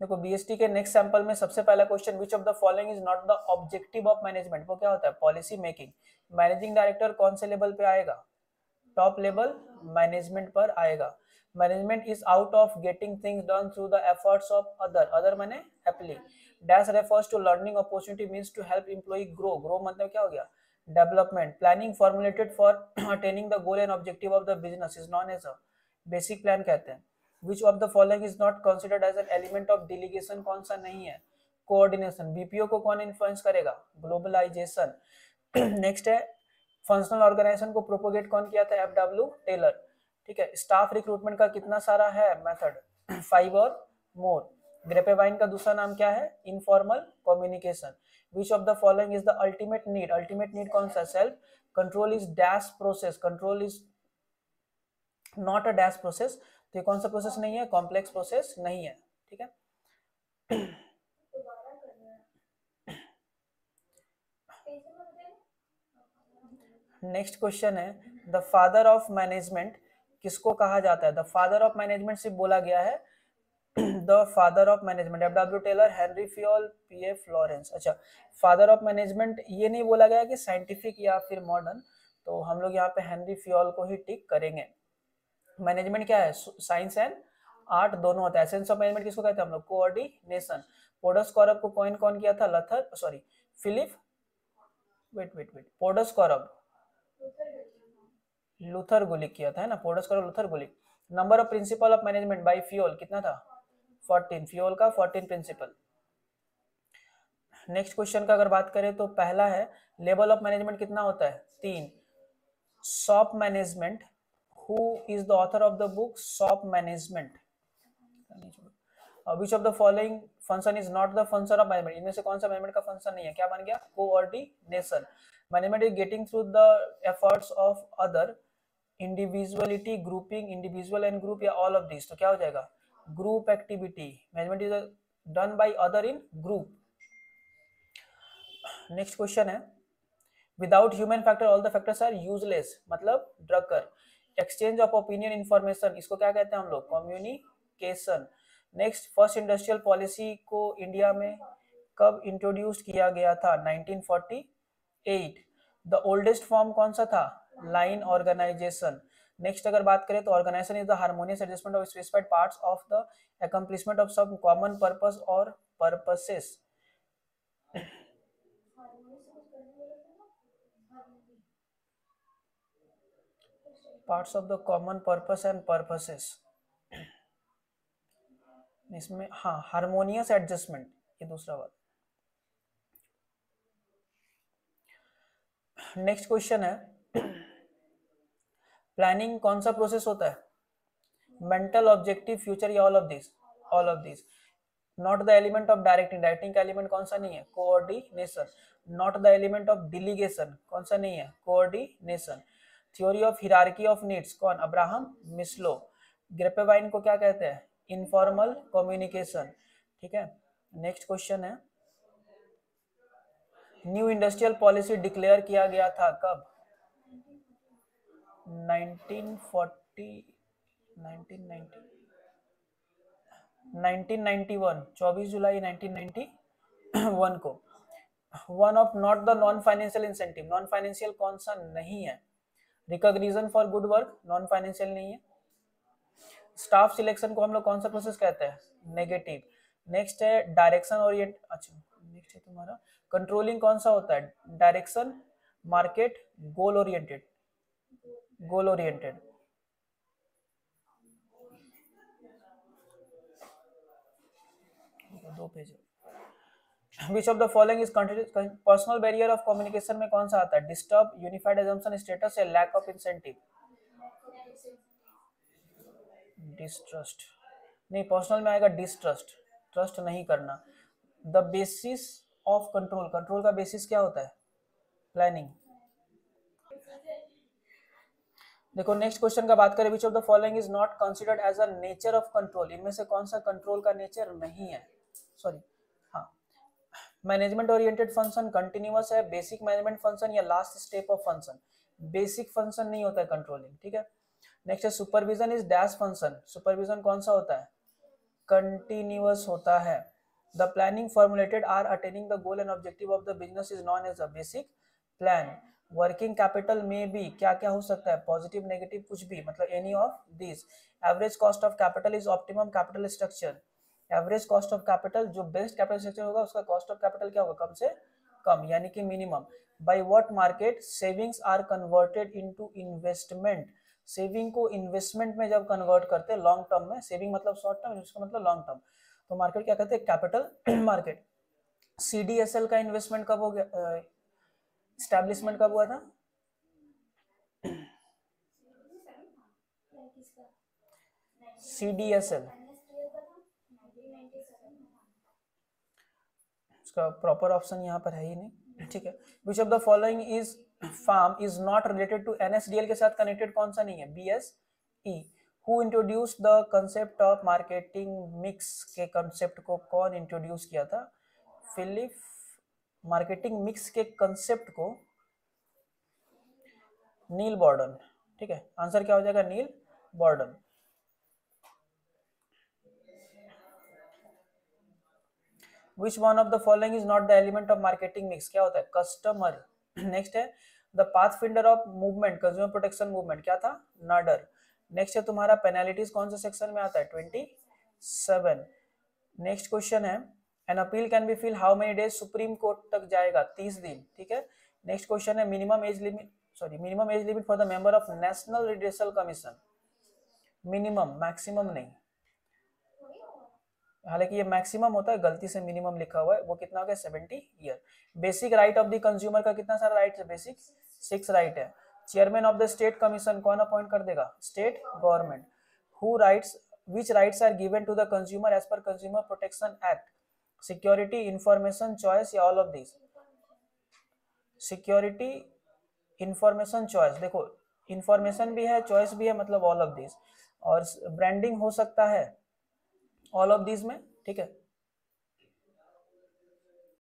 देखो बीएसटी के next sample में सबसे पहला question, which of the following is not the objective of management, वो क्या होता है, पॉलिसी मेकिंग। मैनेजिंग डायरेक्टर कौन से लेवल पे आएगा, टॉप लेवल मैनेजमेंट पर आएगा। Management is out of getting things done through the efforts of other, other माने happily. Dash refers to learning opportunity means to help employ grow, grow मतलब क्या हो गया, development. Planning formulated for attaining the goal and objective of the business is known as a basic plan कहते हैं। Which of the following is not considered as an element of delegation, कौन सा नहीं है, कोऑर्डिनेशन। बीपीओ को कौन influence करेगा, globalisation. Next है फंक्शनल ऑर्गेनाइजेशन को प्रोपोगेट कौन किया था, एफडब्ल्यू टेलर। ठीक है, स्टाफ रिक्रूटमेंट का कितना सारा है मेथड, 5 और मोर। ग्रेपेवाइन का दूसरा नाम क्या है, informal communication. Which of the following is the ultimate need, ultimate need कौन सा, self control is dash process, control is not a dash process, तो ये कौन सा प्रोसेस नहीं है, कॉम्प्लेक्स प्रोसेस नहीं है। ठीक है, नेक्स्ट क्वेश्चन है, द फादर ऑफ मैनेजमेंट किसको कहा जाता है। द फादर ऑफ मैनेजमेंट सिर्फ बोला गया है, the father of management, F W Taylor, Henri Fayol, P F Lawrence. अच्छा, फादर ऑफ मैनेजमेंट ये नहीं बोला गया कि साइंटिफिक या फिर मॉडर्न, तो हम लोग यहाँ पे हेनरी फ्योल को ही टिक करेंगे। मैनेजमेंट क्या है, साइंस एंड आर्ट दोनों होता है। एसेंस ऑफ मैनेजमेंट किसको कहते हैं हम लोग, कोऑर्डिनेशन। पोडस कॉरब को कॉइन कौन किया था, लथर सॉरी फिलिप वेट पोडस कॉरब लूथर गुलिक किया था, है ना, पोडस कॉरब Luther Gulick. Number of principle of management by Fayol कितना था, 14, फ्योल का 14 प्रिंसिपल। नेक्स्ट क्वेश्चन का अगर बात करें तो पहला है, लेवल ऑफ मैनेजमेंट कितना होता है, 3। Shop management, who is the author of the book shop management. Which of the following function is not the function of management, इनमें से कौन सा मैनेजमेंट का फंक्शन नहीं है, क्या बन गया, coordination. Management is getting through the efforts of other, individuality, grouping, individual and group, या ऑल ऑफ दिस, तो क्या हो जाएगा, group activity. Management is done by other in group. Next question है, without human factor all the factors are useless, मतलब Drucker. Exchange of opinion information, इसको क्या कहते हैं हम लोग, communication. Next, first industrial policy को इंडिया में कब इंट्रोड्यूस किया गया था, 1948। द ओल्डेस्ट फॉर्म कौन सा था, लाइन ऑर्गेनाइजेशन। नेक्स्ट अगर बात करें तो organisation is the harmonious adjustment of specified parts of the accomplishment of some common purpose और purposes. Parts of the common purpose and purposes, इसमें हाँ हार्मोनियस एडजस्टमेंट, ये दूसरा बात। नेक्स्ट क्वेश्चन है, प्लानिंग कौन सा प्रोसेस होता है, मेंटल, ऑब्जेक्टिव, फ्यूचर, या all of this, all of this. Not the element of directing, directing का एलिमेंट कौन सा नहीं है, coordination. Not the element of delegation, कौन सा नहीं है, coordination. Theory of hierarchy of needs, कौन, अब्राहम मिस्लो। ग्रेपेवाइन को क्या कहते हैं, इनफॉर्मल कम्युनिकेशन। ठीक है, नेक्स्ट क्वेश्चन है, न्यू इंडस्ट्रियल पॉलिसी डिक्लेयर किया गया था कब, 1940 1990 1991, 24 जुलाई 1991 को। One of not the non financial incentive, non financial कौन सा नहीं है, recognition for good work, non financial नहीं है। स्टाफ सिलेक्शन को हम लोग कौन सा प्रोसेस कहते हैं, नेगेटिव। नेक्स्ट है डायरेक्शन ओरिएंट, अच्छा नेक्स्ट है तुम्हारा कंट्रोलिंग, कौन सा होता है, direction, market, goal oriented, goal oriented. दो page. Which of the following is personal barrier of communication में कौन सा आता है, डिस्टर्ब, यूनिफाइड एजम्पशन, स्टेटस, या लैक ऑफ इंसेंटिव, डिस्ट्रस्ट नहीं, पर्सनल में आएगा डिस्ट्रस्ट, ट्रस्ट नहीं करना। The basis of control, control का बेसिस क्या होता है, प्लानिंग। देखो नेक्स्ट क्वेश्चन का बात करें, which of the following is not considered as a nature of control, इनमें से कौन सा कंट्रोल का नेचर नहीं है, सॉरी हाँ, मैनेजमेंट ओरिएंटेड फंक्शन कंटिन्यूअस है, बेसिक मैनेजमेंट फंक्शन, या last step of function. Basic function नहीं होता है कंट्रोलिंग। ठीक है, नेक्स्ट है supervision is dash function, supervision कौन सा होता है, कंटिन्यूअस होता है। The planning formulated are attaining the goal and objective of the business is known as a basic plan. Working capital में भी क्या क्या हो सकता है, पॉजिटिव नेगेटिव कुछ भी, मतलब any of this. Average cost of capital is optimum capital structure. Average cost of capital, जो बेस्ट कैपिटल स्ट्रक्चर होगा उसका कॉस्ट ऑफ कैपिटल क्या होगा, कम से कम, यानी कि minimum. By what market savings are converted into investment. Saving को इन्वेस्टमेंट में जब कन्वर्ट करते हैं लॉन्ग टर्म में, सेविंग मतलब शॉर्ट टर्म, इसका मतलब लॉन्ग टर्म, तो मार्केट क्या कहते हैं, कैपिटल मार्केट। सीडीएसएल का इन्वेस्टमेंट कब हो गया, एस्टैब्लिशमेंट कब हुआ था, सीडीएसएल, इसका प्रॉपर ऑप्शन यहाँ पर है ही नहीं, ठीक है। Which of the following is firm is not related to NSDL के साथ कनेक्टेड कौन सा नहीं है, BSE. Who introduce the concept of marketing mix, के कंसेप्ट को कौन इंट्रोड्यूस किया था, फिलिप। मार्केटिंग मिक्स के कंसेप्ट को नील बॉर्डन, ठीक है, आंसर क्या हो जाएगा, नील बॉर्डन। Which one of the following is not the element of marketing mix, क्या होता है, कस्टमर। नेक्स्ट है the pathfinder of movement, consumer protection movement, क्या था, नाडर। नेक्स्ट है तुम्हारा पेनाल्टीज कौन से सेक्शन में आता है, 27। नेक्स्ट क्वेश्चन है an appeal can be feel how many days, supreme court तक जाएगा, 30 दिन, ठीक है। नेक्स्ट क्वेश्चन है minimum age limit, minimum age limit for the member of national redressal commission. Minimum, maximum नहीं, हालांकि ये मैक्सिमम होता है, गलती से मिनिमम लिखा हुआ है, वो कितना हो गया, 70 year. Basic right of the consumer का कितना सारा राइट है, बेसिक 6 राइट है। Chairman of the state commission कौन अपॉइंट कर देगा, state government. Who rights, which rights are given to the consumer as per consumer protection act, security, information, choice, या all of this. Security, information, choice, देखो information भी है, choice भी है, मतलब ऑल ऑफ दिस। और ब्रांडिंग हो सकता है ऑल ऑफ दिस में, ठीक है।